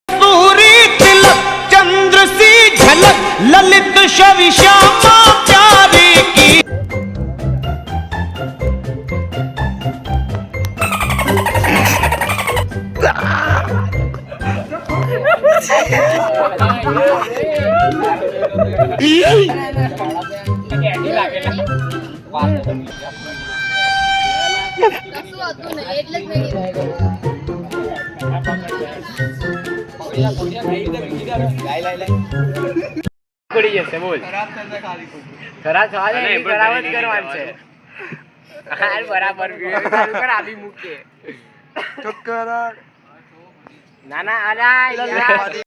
सूरी तिलक चंद्र सी झलक ललित छवि श्यामा प्यारी की। બોલ ખરા સવાલ બરાબર જ કરવાનું છે. હાલ બરાબર આપી મૂકે ના ના અલા